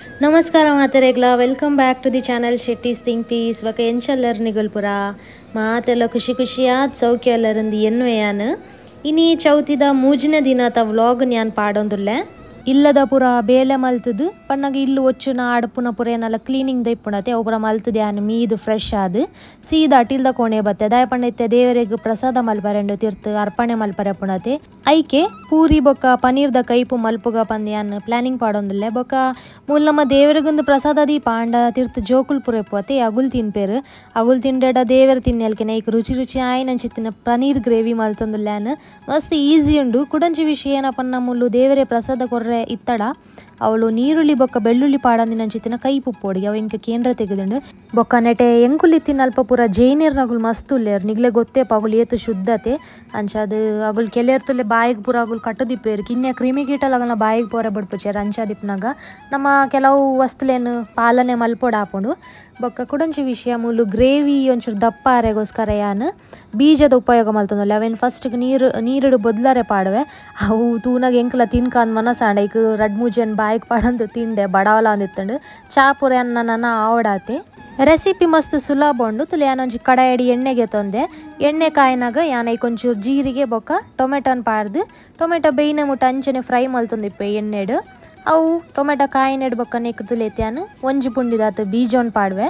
ನಮಸ್ಕಾರ ಮಾತೆರೆಗ್ಲ welcome back to the channel Shetty's think piece ಬಕ ಎಂಚಲ್ಲರ್ ನಿಗಲ್ಪುರ ಮಾತೆಲ್ಲ ಖುಷಿ ಖುಷಿಯಾದ ಸೌಖ್ಯ ಎಲ್ಲರಂದು ಎನ್ವೆಯಾನ್ ಇನಿ ಚೌತಿದ ಮೂಜಿನ ದಿನ ತ ವ್ಲಾಗ್ ನ್ಯಾನ್ ಪಾಡೊಂದುಲ್ಲೆ ಇಲ್ಲದ ಪುರ ಬೇಲೆ ಮಲ್ತದು ಪನ್ನಗ ಇಲ್ಲು ಒಚ್ಚುನ ಆಡ್ಪುನ ಪುರ ಏನಲ್ಲ ಕ್ಲೀನಿಂಗ್ ದೈಪುಣತೆ ಅವು ಪುರ ಮಲ್ತದೆ ಆನ್ ಮೀದು ಫ್ರೆಶ್ ಆದ್ ಸೀದಾ ಅಟಿಲ್ದ ಕೋಣೆ ಬತ್ತೆ ದಾಯ ಪಂಡೈತೆ ದೇವರಿಗೆ ಪ್ರಸಾದ ಮಲ್ಪರೆಂಡು ತಿರ್ತು ಅರ್ಪಣೆ ಮಲ್ಪರೆ ಪುಣತೆ ಐಕೆ ಪೂರಿ ಬೊಕ್ಕ ಪನೀರ್ದ ಕೈಪು ಮಲ್ಪುಗ ಪಂದ್ಯಾನ್ ಪ್ಲಾನಿಂಗ್ ಪಾಡೊಂದುಲ್ಲೆ ಬೊಕ್ಕ ಮೂಲ ನಮ್ಮ ದೇವರಿಗೊಂದು ಪ್ರಸಾದ ದೀಪ ಆಂಡ ತಿರ್ತು ಜೋಕುಲ್ ಪುರ ಪೋತೆ ಅಗುಲ್ ತಿನ್ಪೇರು ಅಗುಲ್ ತಿಂಡೆಡ ದೇವರ ತಿನ್ನೆಲ್ಕೆ ನೈಕ್ ರುಚಿ ರುಚಿ ಆಯ್ನಂಚಿತ್ತಿನ ಪನೀರ್ ಗ್ರೇವಿ ಮಲ್ತೊಂದುಲ್ಲೇನ್ ಮಸ್ತ್ ಈಸಿ ಉಂಡು ಕುಡಂಚಿ ವಿಷಯ ಏನಪ್ಪ ಮುಳ್ಳು ದೇವರೇ ಪ್ರಸಾದ ಕೊರ್ರೆ ಇತ್ತಡ ಅವಳು ನೀರುಳ್ಳಿ ಬೊಕ್ಕ ಬೆಳ್ಳುಳ್ಳಿ ಪಾಡಂದಿನಂಚಿತ್ತಿನ ಕೈ ಪುಪ್ಪೋಡಿ ಅವು ಇಂಕ ಕೇಂದ್ರ ತೆಗೆದುಂಡು ಬೊಕ್ಕ ನೆಟೆ ಎಂಕುಲಿತ್ತಿನ ಅಲ್ಪ ಪೂರ ಜೈನೀರ್ನಗುಲ್ ಮಸ್ತ್ ಉಲ್ಲೇರು ನಿಗ್ಲೆ ಗೊತ್ತೇ ಪಗುಲು ಏತು ಶುದ್ಧತೆ ಅಂಚಾದ್ ಅಗುಲ್ ಕೆಲೆರ್ತುಲೆ ಬಾಯಿಗೆ ಪೂರ ಅಗುಲ್ ಕಟ್ಟದಿಪ್ಪೇರು ಕಿನ್ನೆ ಕ್ರಿಮಿ ಕೀಟಲಗನ ಬಾಯಿಗೆ ಪೋರೆ ಬಡ್ಪುಚೇರು ಅಂಚಾದಿಪ್ನಾಗ ನಮ್ಮ ಕೆಲವು ವಸ್ತುಲೇನು ಪಾಲನೆ ಮಲ್ಪೊಡ ಹಾಕೊಂಡು ಬೊಕ್ಕ ಕುಡಂಚಿ ವಿಷಯ ಮೂಲು ಗ್ರೇವಿ ಒಂಚೂರು ದಪ್ಪ ಆರೆಗೋಸ್ಕರ ಯಾನ್ ಬೀಜದ ಉಪಯೋಗ ಮಲ್ತೊಂದುಲ್ಲೆ ಅವೇನು ಫಸ್ಟ್ಗೆ ನೀರಿಡು ಬೊದ್ಲರೆ ಪಾಡುವೆ ಅವು ತೂನಾಗ ಎಂಕಲ ತಿನ್ಕಾಂದ್ ಮನಸಾಂಡ ಈಗ ರಡ್ ಮೂಜನ್ ಬಾಯಿಗೆ ಪಾಡಂದು ತಿಂಡೆ ಬಡವಲ ಅಂದಿತ್ತಂಡು ಚಾಪುರೆ ಅನ್ನ ಆವಡಾತೆ ರೆಸಿಪಿ ಮಸ್ತ್ ಸುಲಭ ಉಂಡು ತುಲೆ ಯಾನೊಂಜಿ ಕಡಾಯಡಿ ಎಣ್ಣೆಗೆ ತೊಂದೆ ಎಣ್ಣೆ ಕಾಯಿನಾಗ ಯಾನೈಕ್ ಒಂಚೂರು ಜೀರಿಗೆ ಬೊಕ್ಕ ಟೊಮೆಟೊನ್ ಪಾಡ್ದು ಟೊಮೆಟೊ ಬೇಯ್ನ ಮುಟ್ಟ ಅಂಚನೆ ಫ್ರೈ ಮಲ್ತೊಂದಿಪ್ಪೆ ಎಣ್ಣೆಡು ಅವು ಟೊಮೆಟೊ ಕಾಯಿನೆಡ್ ಬೊಕ್ಕ ನೆಕ್ ತುಲೇತ್ಯಾನು ಒಂಜಿ ಪುಂಡಿದಾತು ಬೀಜೋನ್ ಪಾಡ್ವೆ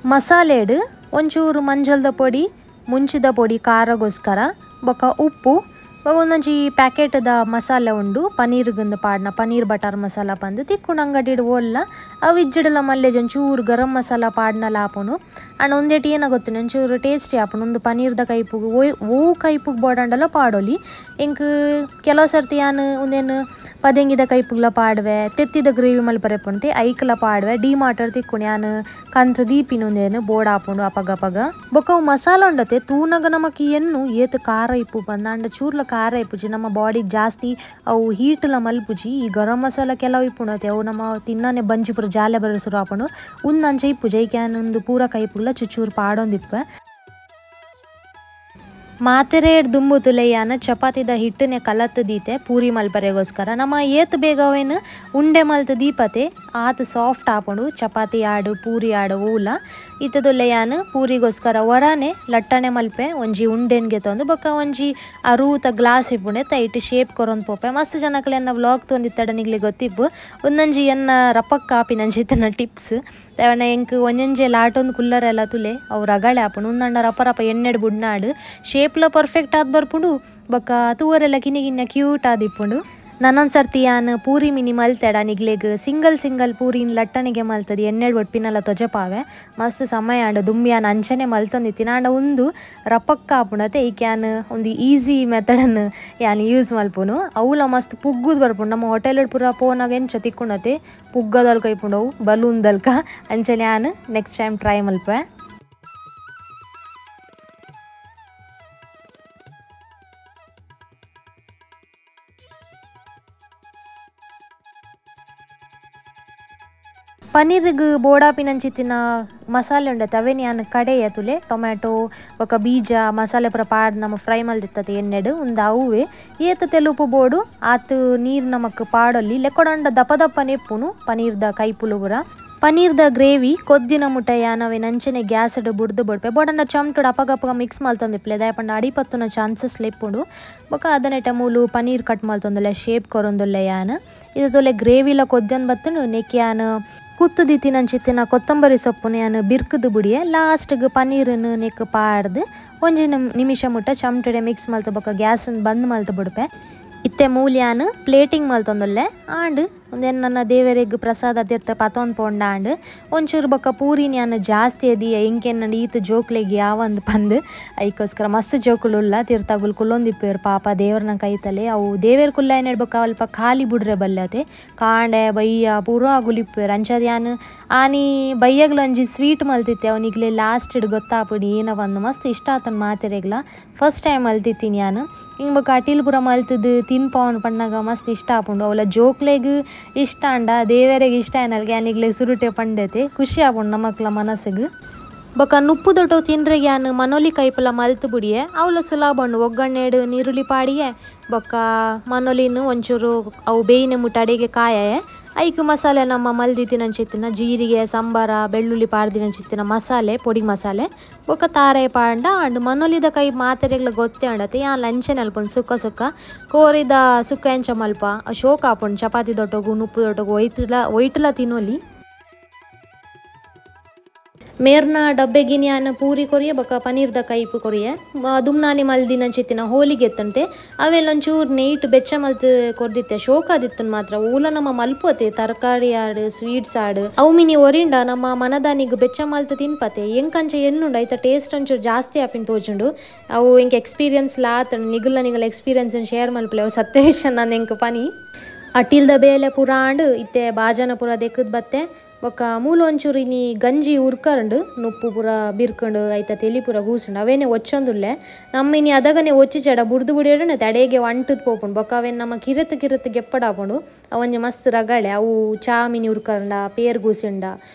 ಮಸಾಲೆಡು ಒಂಚೂರು ಮಂಜಲ್ದ ಪೊಡಿ ಮುಂಚಿದ ಪೊಡಿ ಖಾರಗೋಸ್ಕರ ಬೊಕ್ಕ ಉಪ್ಪು ಒಂದೊಂಜಿ ಪ್ಯಾಕೆಟ್ದ ಮಸಾಲೆ ಉಂಡು ಪನೀರ್ಗಂದು ಪಾಡ್ನ ಪನೀರ್ ಬಟರ್ ಮಸಾಲ ಪಂದು ತಿಕ್ಕುಂಡು ಅಂಗಡಿಡು ಓಲ್ಲ ಅವು ಇಜ್ಜಿಡಲ ಮಲ್ಲೆಜ್ ಒಂಚೂರು ಗರಂ ಮಸಾಲ ಪಾಡ್ನಲ ಹಾಪುನು ಅಂಡ್ ಒಂದೇಟಿ ಏನ ಗೊತ್ತುಂಡು ಒಂಚೂರು ಟೇಸ್ಟಿ ಹಾಪುನು ಒಂದು ಪನೀರ್ದ ಕೈಪುಗು ಓ ಕೈಪುಗ್ ಬೋಡಂಡಲ ಪಾಡೋಲಿ ಇಂಕ್ ಕೆಲವು ಸರ್ತಿ ಯಾನು ಒಂದೇನು ಪದೆಂಗಿದ ಕೈಪುಗ್ಲ ಪಾಡ್ವೆ ತೆತ್ತಿದ ಗ್ರೇವಿ ಮಲ್ಪರೆ ಪುಣ್ತೆ ಐಕ್ಲ ಪಾಡ್ವೆ ಡಿಮಾಟರ್ ತಿಕ್ಕುಣಿ ಯಾನು ಕಂತ ದೀಪಿನೊಂದೇನು ಬೋರ್ಡ್ ಹಾಪುಂಡು ಅಪಗ ಬೊಕ್ಕ ಅವು ಮಸಾಲ ಉಂಡತೆ ತೂನಗ ನಮಕ್ ಎನ್ನು ಏತು ಖಾರ ಇಪ್ಪು ಬಂದ ಅಂಡ ಚೂರ್ಲ ಖಾರ ಇಪ್ಪುಜಿ ನಮ್ಮ ಬಾಡಿಗೆ ಜಾಸ್ತಿ ಅವು ಹೀಟ್ಲ ಮಲ್ಪುಜಿ ಈ ಗರಂ ಮಸಾಲ ಕೆಲವು ಇಪ್ಪುಣತೆ ಅವು ನಮ್ಮ ತಿನ್ನನೆ ಬಂಜಿ ಪುರ ಜಾಲೆ ಬರಸುರು ಹಾಪುಂಡು ಅಂಚ ಇಪ್ಪುಜಿ ಐಕ್ಯಾನೊಂದು ಪೂರ ಕೈಪುಗ್ಲ ಚುಚೂರು ಪಾಡೊಂದಿಪ್ಪೆ ಮಾತೆರೇಡ್ ದುಂಬು ತುಲೆಯಾನ ಚಪಾತಿದ ಹಿಟ್ಟನೆ ಕಲತ್ತು ದೀತೆ ಪೂರಿ ಮಲ್ಪರೆಗೋಸ್ಕರ ನಮ್ಮ ಏತ್ ಬೇಗವೇನು ಉಂಡೆ ಮಲ್ತು ದೀಪತೆ ಆತು ಸಾಫ್ಟ್ ಹಾಪುಂಡು ಚಪಾತಿ ಆಡು ಪೂರಿ ಆಡು ಊಲ ಇತ್ತದುಲ್ಲೆಯಾನು ಪೂರಿಗೋಸ್ಕರ ಹೊರನೆ ಲಟ್ಟಣೆ ಮಲ್ಪೆ ಒಂಜಿ ಉಂಡೆನ್ಗೆ ತಂದು ಬೊಕ್ಕ ಒಂಜಿ ಅರೂತ ಗ್ಲಾಸ್ ಇಪ್ಪುಂಡೆ ತೈಟ್ ಶೇಪ್ ಕೊರೊಂದು ಪೋಪೆ ಮಸ್ತ್ ಜನಕ್ಲೆ ಎನ್ನ ವ್ಲಾಗ್ ತೊಂದಿತ್ತಡ ನಿಗ್ಲಿ ಗೊತ್ತಿಪ್ಪು ಒಂದೊಂಜಿ ಎನ್ನ ರಪಕ್ಕ ಆಪಿನಂಚಿತ್ತನ ಟಿಪ್ಸ್ ಅವನ ಎಂಕ್ ಒಂಜೊಂಜೆ ಲಾಟೊಂದು ಕುಲ್ಲರೆಲ್ಲ ತುಲೆ ಅವು ರಗಳೆ ಹಾಪುಂಡು ಉಂದಂಡ ರಪ ಎಣ್ಣೆಡು ಬುಡ್ನಾಡು ಶೇಪ್ಲ ಪರ್ಫೆಕ್ಟ್ ಆದ್ ಬರ್ಪುಂಡು ಬೊಕ್ಕ ತೂವರೆಲ್ಲ ಕಿನ್ನ ಕ್ಯೂಟ್ ಆದಿಪ್ಪುಂಡು ನನ್ನೊಂದು ಸರ್ತಿ ಯಾನ್ ಪೂರಿ ಮಿನಿ ಮಲ್ತೆಡ ನಿಗ್ಲೆಗ್ ಸಿಂಗಲ್ ಪೂರಿನ ಲಟ್ಟಣಿಗೆ ಮಲ್ತದೆ ಎಣ್ಣೆಡು ಒಟ್ಪಿನಲ್ಲ ತೊಜಪಾವೆ ಮಸ್ತ್ ಸಮಯ ಆಂಡ ದುಂಬಿಯಾನ್ ಅಂಚನೆ ಮಲ್ತೊಂದಿತ್ತಿನ ಆಂಡ ಒಂದು ರಪಕ್ಕ ಹಾಪುಣತೆ ಈಕ್ಯಾನ್ ಒಂದು ಈಸಿ ಮೆಥಡನ್ನು ಯಾನ್ ಯೂಸ್ ಮಲ್ಪುನು ಅವಲ ಮಸ್ತ್ ಪುಗ್ಗುದು ಬರ್ಪುಂಡು ನಮ್ಮ ಹೋಟೆಲ್ ಪೂರ ಪೋನಾಗ ಎಂಚ ತಿಕ್ಕುಣತೆ ಪುಗ್ಗದಲ್ಕ ಇಪ್ಪುಂಡು ಅವು ಬಲೂನ್ದಲ್ಕ ಅಂಚನೆ ಯಾನ್ ನೆಕ್ಸ್ಟ್ ಟೈಮ್ ಟ್ರೈ ಮಲ್ಪೆ ಪನೀರ್ಗ್ ಬೋಡಾಪಿನಂಚಿತ್ತಿನ ಮಸಾಲೆ ಉಂಡತೆ ಅವೇನು ಯಾನ್ ಕಡೆಯ ತುಲೆ ಟೊಮ್ಯಾಟೊ ಬೊಕ್ಕ ಬೀಜ ಮಸಾಲೆ ಪೂರ ಪಾಡ್ ನಮ್ಮ ಫ್ರೈ ಮಲ್ದಿತ್ತತೆ ಎಣ್ಣೆಡು ಒಂದು ಅವುವೆ ಏತ ತೆಲುಪು ಬೋಡು ಆತು ನೀರು ನಮಕ್ ಪಾಡೊಲ್ಲಿ ಲೆಕ್ಕೊಡಂಡ ದಪ್ಪ ನೆಪ್ಪುನು ಪನೀರ್ದ ಕೈಪುಲು ಪೂರ ಪನೀರ್ದ ಗ್ರೇವಿ ಕೊದ್ದಿನ ಮುಟ್ಟ ಯಾನವೆ ನಂಚನೆ ಗ್ಯಾಸ್ಡ್ ಬುಡ್ದು ಬಡ್ಪೆ ಬೋಡಂಡ ಚಮಟುಡು ಅಪಗಪಗ ಮಿಕ್ಸ್ ಮಲ್ತೊಂದಿಪ್ಲೆ ದಯಪಂಡ ಅಡಿಪತ್ತುನ ಚಾನ್ಸಸ್ ಲೆಪ್ಪುಂಡು ಬೊಕ್ಕ ಅದನೆಟ ಮೂಲು ಪನೀರ್ ಕಟ್ ಮಲ್ತೊಂದುಲ್ಲೆ ಶೇಪ್ ಕೊರೊಂದುಲ್ಲೆ ಯಾನ್ ಇದು ತೊಲೆ ಗ್ರೇವಿಲ ಕೊದ್ದೊಂದು ಬತ್ತುಂಡು ನೆಕ್ ಯಾನ್ ಕುತ್ತು ದಿತ್ತಿನಂಚಿತ್ತಿನ ಕೊತ್ತಂಬರಿ ಸೊಪ್ಪುನ ಯಾನ್ ಬಿರ್ಕುದು ಬುಡಿಯೆ ಲಾಸ್ಟ್ಗೆ ಪನೀರನ್ನು ನೆಕ್ ಪಾಡ್ದು ಒಂಜಿ ನಿಮಿಷ ಮುಟ್ಟ ಚಮಟಡೆ ಮಿಕ್ಸ್ ಮಲ್ತು ಬೊಕ್ಕ ಗ್ಯಾಸನ್ನು ಬಂದ್ ಮಲ್ತು ಬಿಡ್ಪೆ ಇತ್ತೆ ಮೂಲ್ಯಾನ್ ಪ್ಲೇಟಿಂಗ್ ಮಲ್ತೊಂದುಲ್ಲೆ ಆಂಡ್ ಒಂದೇನು ನನ್ನ ದೇವರಿಗೆ ಪ್ರಸಾದ ತಿರ್ತ ಪತೊಂದು ಪೋಂಡ ಆಂಡ್ ಒಂಚೂರು ಬೊಕ್ಕ ಪೂರಿನ ಯಾನ್ ಜಾಸ್ತಿ ಅದಿಯ ಇಂಕೆನ್ನ ಈತ ಜೋಕ್ಲೆಗೆ ಯಾವಂದು ಪಂದು ಐಕೋಸ್ಕರ ಮಸ್ತ್ ಜೋಕುಲುಲ್ಲ ತಿರ್ತಾಗುಲ್ ಕುಲ್ಲೊಂದಿಪ್ಪೇರು ಪಾಪ ದೇವ್ರನ್ನ ಕೈತಲೆ ಅವು ದೇವೇರ್ ಕುಲ್ಲ ಏನೇಳು ಬೊಕ್ಕ ಅಲ್ಪ ಖಾಲಿ ಬಿಡ್ರೆ ಬಲ್ಲತೆ ಕಾಂಡೆ ಬಯ್ಯ ಪೂರ ಆಗುಲಿಪ್ಪೇರು ಅಂಚದ ಯಾನ್ ಆನಿ ಬಯ್ಯಗ್ಲ ಒಂಜಿ ಸ್ವೀಟ್ ಮಲ್ತಿತ್ತೆ ಅವನಿಗ್ಲೆ ಲಾಸ್ಟ್ ಗೊತ್ತಾಪುಡಿ ಏನವೊಂದು ಮಸ್ತ್ ಇಷ್ಟ ಆತನ ಮಾತೆರೆಗ್ಲ ಫಸ್ಟ್ ಟೈಮ್ ಮಲ್ತಿತ್ತೀನಿ ಯಾನ್ ಹಿಂಗೆ ಬೊಕ್ಕ ಅಟಿಲ್ ಪೂರ ಮಲ್ತದು ತಿನ್ಪವನು ಪಣ್ಣಾಗ ಮಸ್ತ್ ಇಷ್ಟ ಆಪುಂಡು ಅವಳ ಜೋಕ್ಲೆಗ್ ಇಷ್ಟ ಅಂಡ ದೇವರಿಗೆ ಇಷ್ಟ ಏನಲ್ಗೆ ಅನಿಗ್ಲೆ ಸುರುಟೆ ಪಂಡತೆ ಖುಷಿ ಆಪುಂಡು ನಮಕ್ಲ ಮನಸ್ಸಿಗೆ ಬೊಕ ನುಪ್ಪು ದೊಡ್ಡ ತಿನ್ರೆ ಯಾನ್ ಮನೋಲಿ ಕೈಪಲ ಮಲ್ತು ಬಿಡಿಯೆ ಅವಲ ಸುಲಾಬಣ್ಣು ಒಗ್ಗಣ್ಣೆಡು ನೀರುಳ್ಳಿ ಪಾಡಿಯೆ ಬೊಕ್ಕ ಮನೋಲಿನ ಒಂಚೂರು ಅವು ಬೇಯಿನ ಮುಟ್ಟ ಅಡಿಗೆ ಕಾಯೆ ಐಕ್ ಮಸಾಲೆ ನಮ್ಮ ಮಲ್ದಿತ್ತಿನಂಚಿತ್ತಿನ ಜೀರಿಗೆ ಸಂಬಾರ ಬೆಳ್ಳುಳ್ಳಿ ಪಾಡ್ದಿನಂಚಿತ್ತಿನ ಮಸಾಲೆ ಪೊಡಿ ಮಸಾಲೆ ಬೊಕ್ಕ ತಾರೆ ಪಾಂಡ ಅಂಡ್ ಮನೋಲಿದ ಕೈ ಮಾತೆರೆಗ್ಲ ಗೊತ್ತೇ ಅಂಡತೆ ಯಾನ್ ಲಂಚನೆ ಅಲ್ಪೊಂಡು ಸುಕ್ಕ ಸುಕ್ಕ ಕೋರಿದ ಸುಕ್ಕ ಎಂಚ ಮಲ್ಪ ಶೋಕ ಆಪುಂಡು ಚಪಾತಿ ದೊಟ್ಟಗು ನುಪ್ಪು ದೊಟ್ಟಗು ಒಯ್ಟಲ ತಿನ್ನೋಲಿ ಮೇರ್ನ ಡಬ್ಬೆಗಿನ ಯಾನ್ ಪೂರಿ ಕೊರಿಯೆ ಬೊಕ ಪನೀರ್ದ ಕೈಪು ಕೊರಿಯೆ ದುಮ್ನಾನಿ ಮಲ್ದಿನಂಚಿತ್ತಿನ ಹೋಳಿಗೆ ಎತ್ತಂತೆ ಅವೆಲ್ಲ ಒಂಚೂರು ನೈಟ್ ಬೆಚ್ಚ ಮಲ್ತು ಕೊರ್ದಿತ್ತೆ ಶೋಕಾದಿತ್ತನ್ ಮಾತ್ರ ಊಲ ನಮ್ಮ ಮಲ್ಪೋತೆ ತರಕಾರಿ ಆಡು ಸ್ವೀಟ್ಸ್ ಆಡು ಅವು ಮಿನಿ ಒರಿಂಡ ನಮ್ಮ ಮನದಾನಿಗೆ ಬೆಚ್ಚ ಮಲ್ತು ತಿನ್ಪತೆ ಎಂಕಂಚ ಎನ್ನುಂಡು ಐತ ಟೇಸ್ಟ್ ಒಂಚೂರು ಜಾಸ್ತಿ ಆಪಿನ ತೋಜುಂಡು ಅವು ಎಂಕ್ ಎಕ್ಸ್ಪೀರಿಯನ್ಸ್ ಲಾತ ನಿಗುಲ ಎಕ್ಸ್ಪೀರಿಯನ್ಸ್ ಶೇರ್ ಮಲ್ಪಲೆ ಅವು ಸತ್ಯ ವಿಷಯ ನಾನು ಎಂಕ್ ಪನಿ ಅಟ್ಟಿಲ್ದ ಬೇಲೆ ಪುರಾಂಡ್ ಇತ್ತೆ ಬಾಜನ ಪುರ ದೆಕ್ಕದ್ ಬತ್ತೆ ಬೊಕ್ಕ ಮೂಲ ಒಂಚೂರು ಇನಿ ಗಂಜಿ ಉರ್ಕಂಡು ನುಪ್ಪು ಪೂರ ಬಿರ್ಕಂಡು ಐತ ತೆಲಿ ಪೂರ ಕೂಸುಂಡು ಅವೇನೆ ಒಚ್ಚೊಂದುಲ್ಲೆ ನಮ್ಮ ಇನಿ ಅದಗನೆ ಒಚ್ಚಿ ಚಡ ಬುಡ್ದು ಬುಡಿಯೋಡು ತಡೆಗೆ ಅಂಟದ್ ಪೋಪುಂಡು ಬೊಕ್ಕ ಅವೇನು ನಮ್ಮ ಕಿರತ್ ಗೆಪ್ಪಡಾಪುಂಡು ಅವಂಜಿ ಮಸ್ತ್ ರಗಳೆ ಅವು ಚಾ ಮಿನಿ ಉರ್ಕಂಡ ಪೇರ್ ಕೂಸುಂಡ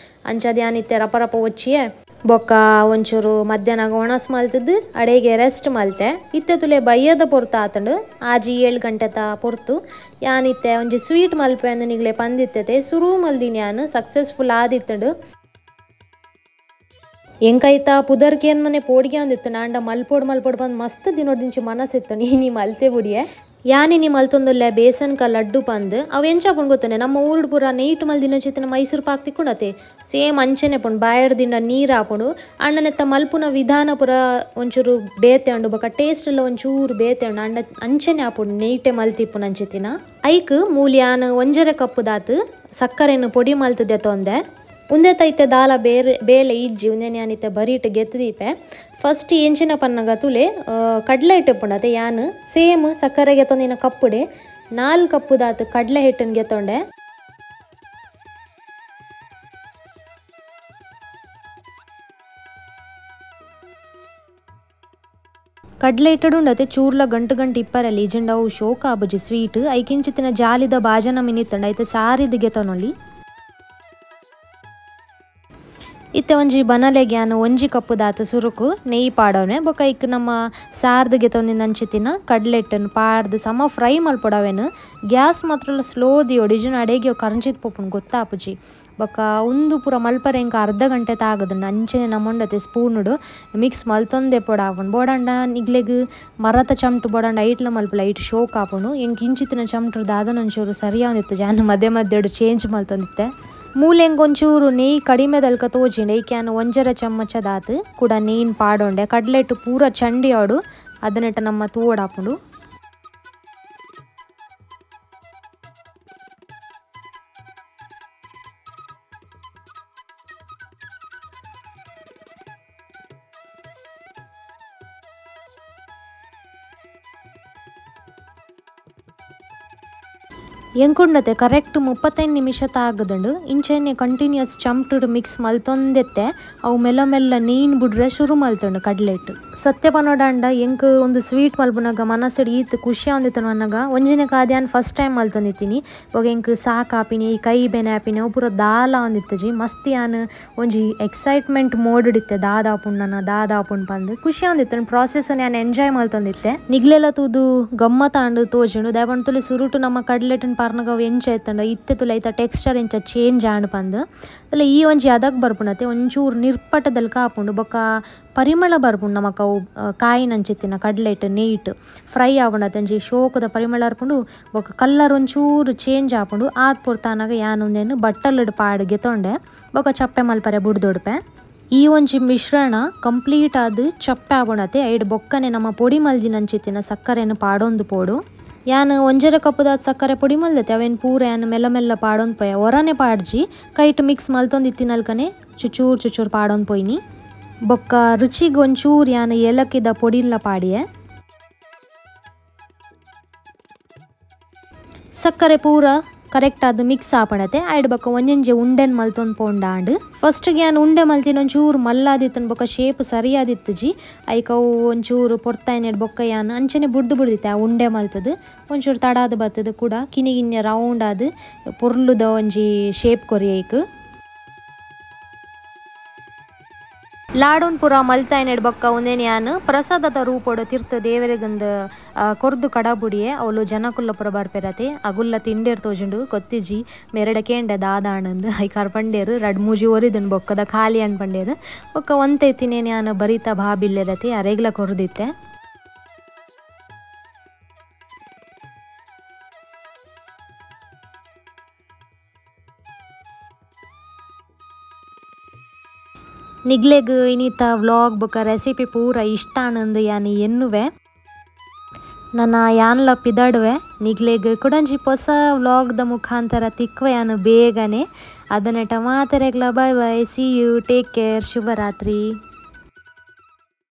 ಅಂಚದ ಯಾನಿತ್ತೆ ರಪ ರಪ ಒಚ್ಚಿಯೇ ಬೊಕ್ಕ ಒಂಚೂರು ಮಧ್ಯಾಹ್ನ ಒಣಸ್ ಮಲ್ತದ್ದು ಅಡೆಗೆ ರೆಸ್ಟ್ ಮಲ್ತೆ ಇತ್ತೆ ತುಲೆ ಬಯ್ಯದ ಪೊರ್ತು ಆತಂಡು ಆಜಿ 7 ಗಂಟೆತ ಪೊರ್ತು ಯಾನಿತ್ತೆ ಒಂಜಿ ಸ್ವೀಟ್ ಮಲ್ಪೆ ಅಂದು ನಿಗ್ಲೆ ಪಂದಿತ್ತತೆ ಸುರು ಮಲ್ದಿನಿ ಯಾನು ಸಕ್ಸಸ್ಫುಲ್ ಆದಿತ್ತಂಡು ಎಂಕೈತ ಪುದರ್ಗೆ ಮನೆ ಪೋಡಿಗೆ ಒಂದಿತ್ತು ನಾಂಡ ಮಲ್ಪೋಡು ಬಂದು ಮಸ್ತ್ ದಿನೋದಿಂಚಿ ಮನಸ್ಸಿತ್ತು ನೀ ಮಲ್ತೆ ಬುಡಿಯೆ ಯಾನಿನಿ ಮಲ್ತೊಂದುಲ್ಲೆ ಬೇಸನ್ಕ ಲಡ್ಡು ಪಂದ್ ಅವು ಎಂಚಾಪುಂಡು ಗೊತ್ತನೆ ನಮ್ಮ ಊರ್ಡ್ ಪೂರ ನೈಟ್ ಮಲ್ದಿನ ಚಿತ್ತನ ಮೈಸೂರು ಪಾಕ್ ತಿಕ್ಕೊಂಡತೆ ಸೇಮ್ ಅಂಚನೆ ಪುಂಡು ಬಾಯಡ್ದಿಂದ ನೀರು ಹಾಪುಂಡು ಅಣ್ಣನೆತ್ತ ಮಲ್ಪುನ ವಿಧಾನ ಪೂರ ಒಂಚೂರು ಬೇತೆ ಉಂಡು ಬೊಕ ಟೇಸ್ಟ್ ಎಲ್ಲ ಒಂಚೂರು ಬೇತೆ ಉಂಡು ಅಂಡ ಅಂಚನೆ ಹಾಪುಂಡು ನೈಟೆ ಮಲ್ತಿಪ್ಪುನ ಅಂಚಿತ್ತಿನ ಐಕ್ ಮೂಲ್ಯಾನ್ ಒಂಜರೆ ಕಪ್ಪು ದಾತು ಸಕ್ಕರೆಯನ್ನು ಪೊಡಿ ಮಲ್ತದೆ ತೊಂದೆ ಉಂದೆ ತೈತೆ ದಾಲ ಬೇಲೆ ಇಜ್ಜಿ ಉಂದೆನೆ ಯಾನಿತ್ತೆ ಬರೀಟ್ ಗೆತ್ತದೀಪೆ ಫಸ್ಟ್ ಎಂಚಿನ ಪನ್ನಗ ತುಲೆ ಕಡ್ಲೆ ಹಿಟ್ಟು ಪುಂಡತೆ ಯಾನ್ ಸೇಮ್ ಸಕ್ಕರೆ ಗೆತ್ತೊಂದಿನ ಕಪ್ಪುಡೆ 4 ಕಪ್ಪು ದಾತು ಕಡ್ಲೆ ಹಿಟ್ಟನ್ನು ಗೆತ್ತೊಂಡೆ ಕಡ್ಲೆ ಇಟ್ಟಡು ಉಂಡತೆ ಚೂರ್ಲ ಗಂಟು ಇಪ್ಪರಲ್ಲಿ ಇಜಂಡವು ಶೋಕ ಆಬುಜಿ ಸ್ವೀಟ್ ಐಕಿಂಚಿತ್ತಿನ ಜಾಲಿದ ಬಾಜನ ಮಿನಿತ್ತಂಡ ಐತೆ ಸಾರಿದ ಗೆತ್ತೊನೊಲಿ ಇತ್ತೆ ಒಂಜಿ ಬನಲೆಗೆ ಯಾನು ಒಂಜಿ ಕಪ್ಪು ದಾತು ಸುರುಕು ನೆಯ್ಯಿ ಪಾಡವನೆ ಬೊಕ ಇಕ್ ನಮ್ಮ ಸಾರ್ದಿಗೆ ತೊಂದಿನ ಅಂಚಿತ್ತಿನ ಕಡ್ಲೆಟ್ಟನ್ನು ಪಾಡ್ದು ಸಮ ಫ್ರೈ ಮಲ್ಪೊಡವೆನು ಗ್ಯಾಸ್ ಮಾತ್ರ ಸ್ಲೋ ದಿಯೋಡು ಇಜುನ ಅಡೆಗೆ ಕರಂಚಿತ್ ಪೋಪುಂಡು ಗೊತ್ತಾಪುಜಿ ಬೊಕ ಉಂದು ಪೂರ ಮಲ್ಪರೆ ಇಂಕ ಅರ್ಧ ಗಂಟೆ ತಾಗದುಂಡು ಅಂಚನೆ ನಮ್ಮೊಂಡತೆ ಸ್ಪೂನುಡು ಮಿಕ್ಸ್ ಮಲ್ತೊಂದೆ ಪೊಡಾಪುಂಡು ಬೋಡಂಡ ನಿಗ್ಲೆಗ್ ಮರತ ಚಮಟು ಬೋಡಂಡ ಐಟ್ಲ ಮಲ್ಪಲ ಐಟ್ ಶೋಕ್ ಆಪುಂಡು ಎಂಕ್ ಇಂಚಿತ್ತಿನ ಚಮಟು ದಾದನೊಂಚೂರು ಸರಿಯಾಗಿತ್ತು ಜಾನು ಮಧ್ಯೆ ಚೇಂಜ್ ಮಲ್ತೊಂದಿತ್ತೆ ಮೂಲೆಂಗೊಂಚೂರು ನೆಯ್ಯಿ ಕಡಿಮೆ ದಲ್ಕ ತೋಜಿಂಡು ಐಕ್ಯಾನು ಒಂಜರ ಚಮ್ಮಚ ದಾತು ಕೂಡ ನೆಯ್ಯಿನ ಪಾಡೊಂಡೆ ಕಡ್ಲೆಟ್ಟು ಪೂರ ಚಂಡಿ ಆಡು ಅದನ್ನೆಟ್ಟ ನಮ್ಮ ತೂವಡಾಪುಂಡು ಎಂಕುಂಡತೆ ಕರೆಕ್ಟ್ 35 ನಿಮಿಷ ತಾಗದುಂಡು ಇಂಚೆನೆ ಕಂಟಿನ್ಯೂಸ್ ಚಮಟುಡು ಮಿಕ್ಸ್ ಮಲ್ತೊಂದೆತ್ತೆ ಅವು ಮೆಲ್ಲ ನೀನ್ ಬಿಡ್ರೆ ಶುರು ಮಲ್ತುಂಡು ಕಡ್ಲೆಟ್ ಸತ್ಯ ಪನೋಡಾಂಡ ಎಂಕ್ ಒಂದು ಸ್ವೀಟ್ ಮಲ್ಪುನಾಗ ಮನಸ್ಸು ಈತ್ ಖುಷಿ ಆಂದಿತ್ತು ನನಗ ಒಂಜಿನ ಕಾದ್ಯಾನ್ ಫಸ್ಟ್ ಟೈಮ್ ಮಲ್ತೊಂದಿತ್ತೀನಿ ಇವಾಗ ಎಂಕ್ ಸಾಕ್ ಆಪಿನಿ ಕೈ ಬೆನೆ ಆಪಿನಿ ಅವು ಪೂರ ದಾಲ ಆಂದಿತ್ತಜಿ ಮಸ್ತ್ ಯಾನ್ ಒಂಜಿ ಎಕ್ಸೈಟ್ಮೆಂಟ್ ಮೋಡ್ ಇಡಿತ್ತೆ ದಾದಾಪುಂಡು ಪಂದು ಖುಷಿ ಆಂದಿತ್ತು ಪ್ರಾಸೆಸ್ ನಾನು ಎಂಜಾಯ್ ಮಲ್ತೊಂದಿತ್ತೆ ನಿಗ್ಲೆಲ್ಲ ತೂದು ಗಮ್ಮತ್ತಾಂಡು ತೋಜುಂಡು ದಯಪಂಡು ತುಲಿ ಸುರುಟು ನಮ್ಮ ಕಡ್ಲೆಟ್ ಪಾರ್ನಗ ಅವು ಎಂಚ ಎತ್ತಂಡ ಇತ್ತೆ ತುಲ ಐತ ಟೆಕ್ಸ್ಚರ್ ಎಂಚ ಚೇಂಜ್ ಆಂಡ್ ಪಂದು ಅಲ್ಲ ಈ ಒಂಜಿ ಅದಕ್ಕೆ ಬರ್ಪುಣತೆ ಒಂಚೂರು ನಿರ್ಪಟದಲ್ಲಿ ಕಾಪುಂಡು ಬೊಕ್ಕ ಪರಿಮಳ ಬರ್ಪುಂಡು ನಮಕ್ ಅವು ಕಾಯಿನಂಚಿತ್ತಿನ ಕಡ್ಲೆಟ್ ನೀಟ್ ಫ್ರೈ ಆಪುಂಡತೆ ಒಂಜಿ ಶೋಕದ ಪರಿಮಳ ಅರ್ಪುಂಡು ಬೊಕ್ಕ ಕಲ್ಲರ್ ಒಂಚೂರು ಚೇಂಜ್ ಆಪುಂಡು ಆದ್ ಪೊರ್ತಾನಾಗ ಯಾನೊಂದೇನು ಬಟ್ಟಲಡ್ ಪಾಡ್ಗೆ ತೊಂಡೆ ಬೊಕ್ಕ ಚಪ್ಪೆ ಮಲ್ಪರೆ ಬುಡ್ದೊಡ್ಪೆ ಈ ಒಂಜಿ ಮಿಶ್ರಣ ಕಂಪ್ಲೀಟ್ ಆದ್ ಚಪ್ಪೆ ಆಪುಂಡತೆ ಐಡ್ ಬೊಕ್ಕನೆ ನಮ್ಮ ಪೊಡಿ ಮಲ್ದಿನಂಚಿತ್ತಿನ ಸಕ್ಕರೆಯನ್ನು ಪಾಡೊಂದು ಪೋಡು ಯಾನ್ ಒಂಜರ ಕಪ್ಪುದಾದ ಸಕ್ಕರೆ ಪುಡಿ ಮಲ್ದತೆ ಅವೇನು ಪೂರ ಯಾನ್ ಮೆಲ್ಲ ಪಾಡೊಂದು ಪೋಯ ಹೊರನೆ ಪಾಡ್ಜಿ ಕೈಟ್ ಮಿಕ್ಸ್ ಮಲ್ತೊಂದಿತ್ತಿನಲ್ಕನೆ ಚುಚೂರು ಪಾಡೊಂದು ಪೋಯ್ನಿ ಬೊಕ್ಕ ರುಚಿಗೆ ಒಂಚೂರು ಯಾನ್ ಏಲಕ್ಕಿದ ಪೊಡಿಲ್ಲ ಪಾಡಿಯೆ ಸಕ್ಕರೆ ಪೂರ ಕರೆಕ್ಟ್ ಆದ ಮಿಕ್ಸ್ ಆಪಣತೆ ಐಡ್ ಬೊಕ್ಕ ಒಂಜೊಂಜಿ ಉಂಡೆನ್ ಮಲ್ತೊಂದು ಪೋಂಡಾಂಡ್ ಫಸ್ಟ್ಗೆ ಯಾನ್ ಉಂಡೆ ಮಲ್ತಿನ ಒಂಚೂರು ಮಲ್ಲಾದಿತ್ತನ್ ಬೊಕ್ಕ ಶೇಪ್ ಸರಿಯಾದಿತ್ತು ಜಿ ಐಕ್ ಅವು ಒಂಚೂರು ಪೊರ್ತಾಯಿನೆಡ್ ಬೊಕ್ಕ ಯಾನ್ ಅಂಚನೆ ಬುಡ್ದಿತ್ತೆ ಆ ಉಂಡೆ ಮಲ್ತದು ಒಂಚೂರು ತಡಾದ ಬತ್ತದು ಕೂಡ ಕಿನಿಗಿನ್ನೆ ರೌಂಡ್ ಆದ್ ಪೊರ್ಲುದ ಒಂಜಿ ಶೇಪ್ ಕೊರಿಯೈಕ್ ಲಾಡೂನ್ ಪೂರ ಮಲ್ತಾಯಿನ ಬೊಕ್ಕ ಉಂದೆನ್ ಯಾನ್ ಪ್ರಸಾದದ ರೂಪೋಡು ತೀರ್ಥ ದೇವರಿಗಂದು ಕೊರ್ದು ಕಡಬುಡಿಯೆ ಅವಳು ಜನಕುಲ್ಲ ಪುರ ಬರ್ಪೆರತೆ ಅಗುಲ್ಲ ತಿಂಡೇರು ತೋಜುಂಡು ಕೊತ್ತಿಜಿ ಮೆರಡ ಕೇಂಡ ದಾದಾಣಂದು ಐಕಾರ್ ಪಂಡೇರು ರಡ್ ಮೂಜಿ ಒರಿದನ್ ಬೊಕ್ಕದ ಖಾಲಿ ಅನ್ ಪಂಡೇರು ಬೊಕ್ಕ ಒಂತೆ ತಿನೇನ್ ಯಾನ್ ಬರಿತ ಬಾಬಿಲ್ಲೆರತೆ ಅರೆಗ್ಲ ಕೊರ್ದಿತ್ತೆ. ನಿಗ್ಲೆಗ್ ಇನ್ನಿತ ವ್ಲಾಗ್ ಬೊಕ ರೆಸಿಪಿ ಪೂರ ಇಷ್ಟ ಆನಂದ್ ಯಾನ್ ಎನ್ನುವೆ. ನನ್ನ ಯಾನ್ಲ ಪಿದಾಡುವೆ ನಿಗ್ಲೆಗ್ ಕುಡಂಜಿ ಹೊಸ ವ್ಲಾಗ್ದ ಮುಖಾಂತರ ತಿಕ್ವೆ ಯಾನ್ ಬೇಗನೆ. ಅದನ್ನೆಟ ಮಾತೆರೆಗ್ಲ ಬಾಯ್ ಬಾಯ್, ಸಿ ಯು, ಟೇಕ್ ಕೇರ್, ಶುಭರಾತ್ರಿ.